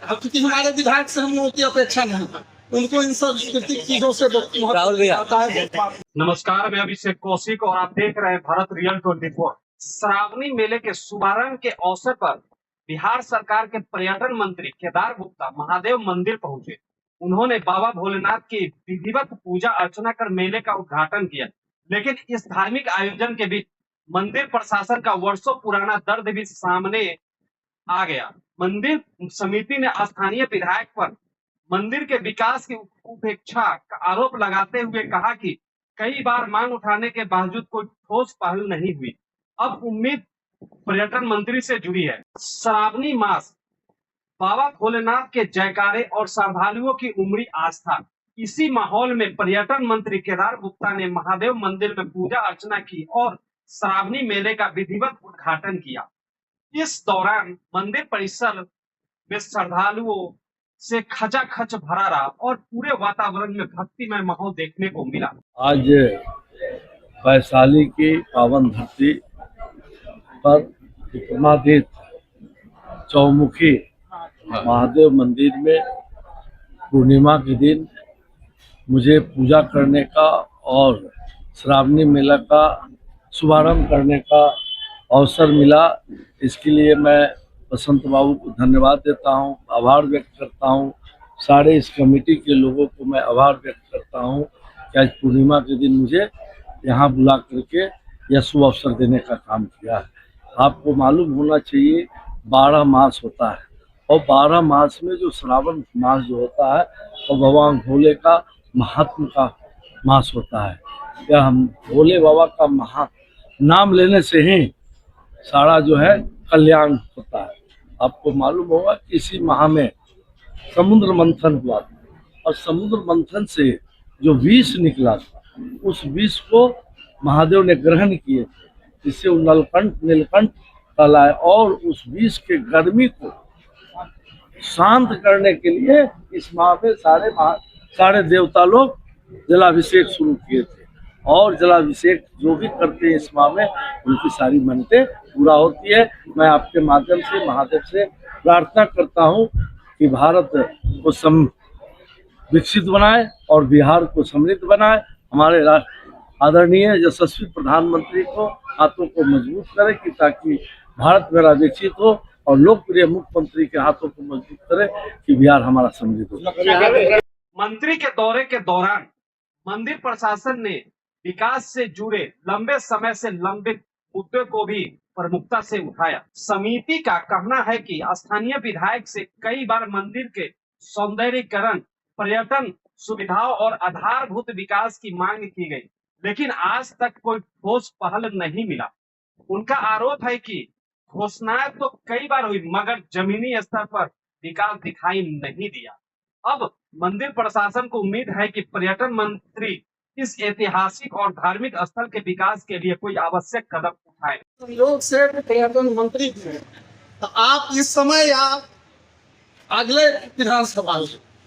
क्योंकि हमारे विधायक से हम लोगों की अपेक्षा नहीं है, उनको इन सांस्कृतिक चीजों से राहुल भैया आता है। नमस्कार, मैं अभिषेक कौशिक और आप देख रहे हैं भारत रियल 24। श्रावणी मेले के शुभारंभ के अवसर पर बिहार सरकार के पर्यटन मंत्री केदार गुप्ता महादेव मंदिर पहुंचे। उन्होंने बाबा भोलेनाथ की विधिवत पूजा अर्चना कर मेले का उद्घाटन किया। लेकिन इस धार्मिक आयोजन के बीच मंदिर प्रशासन का वर्षों पुराना दर्द भी सामने आ गया। मंदिर समिति ने स्थानीय विधायक पर मंदिर के विकास की उपेक्षा का आरोप लगाते हुए कहा कि कई बार मांग उठाने के बावजूद कोई ठोस पहल नहीं हुई। अब उम्मीद पर्यटन मंत्री से जुड़ी है। श्रावणी मास, बाबा भोलेनाथ के जयकारे और श्रद्धालुओं की उमड़ी आस्था, इसी माहौल में पर्यटन मंत्री केदार गुप्ता ने महादेव मंदिर में पूजा अर्चना की और श्रावणी मेले का विधिवत उद्घाटन किया। इस दौरान मंदिर परिसर में श्रद्धालुओं से खचाखच भरा रहा और पूरे वातावरण में भक्तिमय माहौल देखने को मिला। आज वैशाली की पावन धरती पर विक्रमादित्य चौमुखी महादेव मंदिर में पूर्णिमा के दिन मुझे पूजा करने का और श्रावणी मेला का शुभारंभ करने का अवसर मिला। इसके लिए मैं बसंत बाबू को धन्यवाद देता हूं, आभार व्यक्त करता हूं। सारे इस कमेटी के लोगों को मैं आभार व्यक्त करता हूं कि आज पूर्णिमा के दिन मुझे यहां बुला करके यह शुभ अवसर देने का काम किया है। आपको मालूम होना चाहिए 12 मास होता है और 12 मास में जो श्रावण मास जो होता है वो भगवान भोले का महात्म का मास होता है। यह हम भोले बाबा का नाम लेने से ही सारा जो है कल्याण होता है। आपको मालूम होगा कि इसी माह में समुद्र मंथन हुआ था और समुद्र मंथन से जो विष निकला था उस विष को महादेव ने ग्रहण किए, जिससे वो नीलकंठ कहलाए और उस विष के गर्मी को शांत करने के लिए इस माह में सारे देवता लोग जलाभिषेक शुरू किए थे और जलाभिषेक जो भी करते हैं इस माह में उनकी सारी मन्नतें पूरा होती है। मैं आपके माध्यम से महादेव से प्रार्थना करता हूं कि भारत को विकसित बनाए और बिहार को समृद्ध बनाए। हमारे आदरणीय यशस्वी प्रधानमंत्री को हाथों को मजबूत करे कि ताकि भारत मेरा विकसित हो और लोकप्रिय मुख्यमंत्री के हाथों को मजबूत करे कि बिहार हमारा समृद्ध हो। मंत्री के दौरे के दौरान मंदिर प्रशासन ने विकास से जुड़े लंबे समय से लंबित मुद्दे को भी प्रमुखता से उठाया। समिति का कहना है कि स्थानीय विधायक से कई बार मंदिर के सौंदर्यीकरण, पर्यटन सुविधाओं और आधारभूत विकास की मांग की गई, लेकिन आज तक कोई ठोस पहल नहीं मिला। उनका आरोप है कि घोषणाएं तो कई बार हुई मगर जमीनी स्तर पर विकास दिखाई नहीं दिया। अब मंदिर प्रशासन को उम्मीद है कि पर्यटन मंत्री इस ऐतिहासिक और धार्मिक स्थल के विकास के लिए कोई आवश्यक कदम उठाए। लोग से पर्यटन मंत्री थे, तो आप इस समय या अगले विधानसभा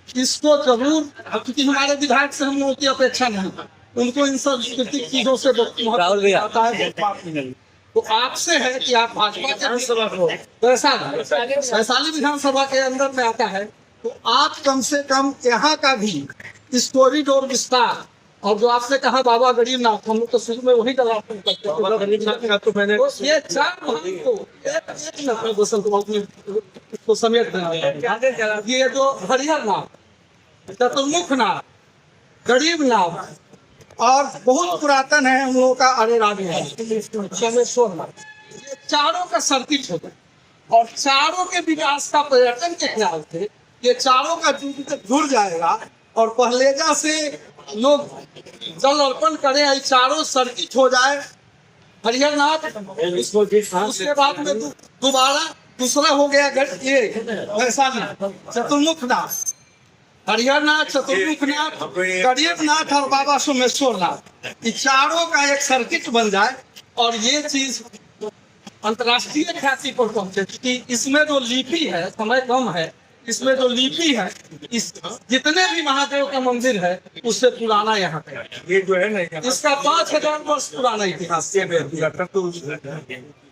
इसको जरूर, क्योंकि हमारे विधायक से हम लोगों की अपेक्षा नहीं है, उनको इन सांस्कृतिक चीजों से राहुल भैया आता है। तो आपसे है कि आप भाजपा के वैशाली विधानसभा के अंदर में आता है, तो आप कम से कम यहाँ का भी इस कॉरिडोर विस्तार और जो आपने कहा बाबा गरीबनाथ, हम लोग तो शुरू में वही दलाल करते हैं। बाबा गरीबनाथ का तो मैंने ये 4 महान को एक बसंत को समेट दिया। ये जो हरिहरनाथ, चतुर्मुखनाथ, गरीबनाथ और बहुत पुरातन है हम लोगों का अरेराज है सोमेश्वरनाथ, ये चारों का सर्किट होता है और चारों के विकास का पर्यटन के ख्याल से ये चारों का जुड़ जाएगा और पहलेजा से लोग जल अर्पण करें, ये चारों सर्किट हो जाए। हरिहरनाथ, उसके बाद में दोबारा दूसरा हो गया ये वैशाली चतुर्मुखनाथ, हरिहरनाथ, चतुर्मुखनाथ, गरीबनाथ और बाबा सोमेश्वरनाथ, ये चारों का एक सर्किट बन जाए और ये चीज अंतर्राष्ट्रीय ख्याति पर पहुंचे। कि इसमें जो लिपि है, समय कम है, इसमें जो लिपि है, इस जितने भी महादेव का मंदिर है उससे पुराना यहाँ पे ये जो है ना, इसका 5000 वर्ष पुराना इतिहास।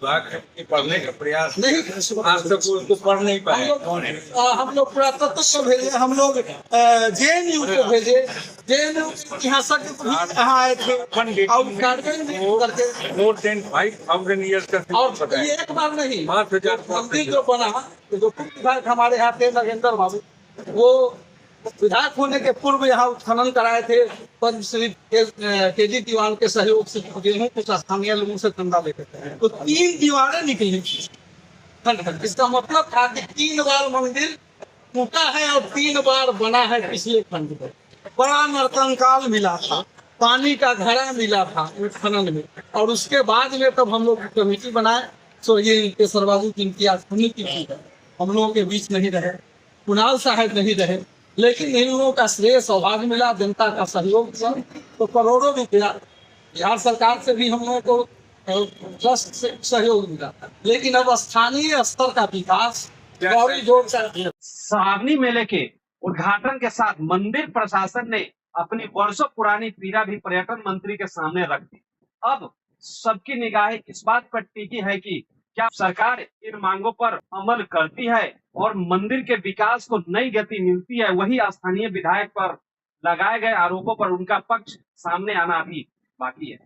विभाग के पढ़ने का प्रयास नहीं आज तक उसको पढ़ नहीं पाए। हम लोग पुरातत्व को भेजे, हम लोग JNU को भेजे, JNU इतिहासक यहाँ आए थे और कार्य में करके मोर देन 5000 ईयर्स का और ये एक बार नहीं 5000 मंदिर जो बना, जो विधायक हमारे यहाँ थे नगेंद्र बाबू, वो विधायक होने के पूर्व यहाँ उत्खनन कराए थे पद्मश्री KG दीवान के सहयोग से, गेहूं कुछ स्थानीय लोगों से चंदा लेते थे, तो 3 दीवारें निकली। इसका मतलब था कि 3 बार मंदिर टूटा है और 3 बार बना है पिछले खंड में। बड़ा नर्तनकाल मिला था, पानी का घड़ा मिला था उत्खनन में, और उसके बाद में तब हम लोग कमेटी बनाए। तो ये केसर बाबू जिनकी आज समिति थी, हम लोगों के बीच नहीं रहे, कुणाल साहब नहीं रहे, लेकिन इन लोगों का श्रेय सौभाग्य मिला, जनता का सहयोग था, तो करोड़ों रुपया बिहार सरकार से भी हम लोगों को ट्रस्ट से सहयोग मिला। लेकिन अब स्थानीय स्तर का विकास गौरी जोर से श्रावणी मेले के उद्घाटन के साथ मंदिर प्रशासन ने अपनी वर्षों पुरानी पीड़ा भी पर्यटन मंत्री के सामने रख दी। अब सबकी निगाहें इस बात पर टिकी है कि क्या सरकार इन मांगों पर अमल करती है और मंदिर के विकास को नई गति मिलती है। वही स्थानीय विधायक पर लगाए गए आरोपों पर उनका पक्ष सामने आना अभी बाकी है।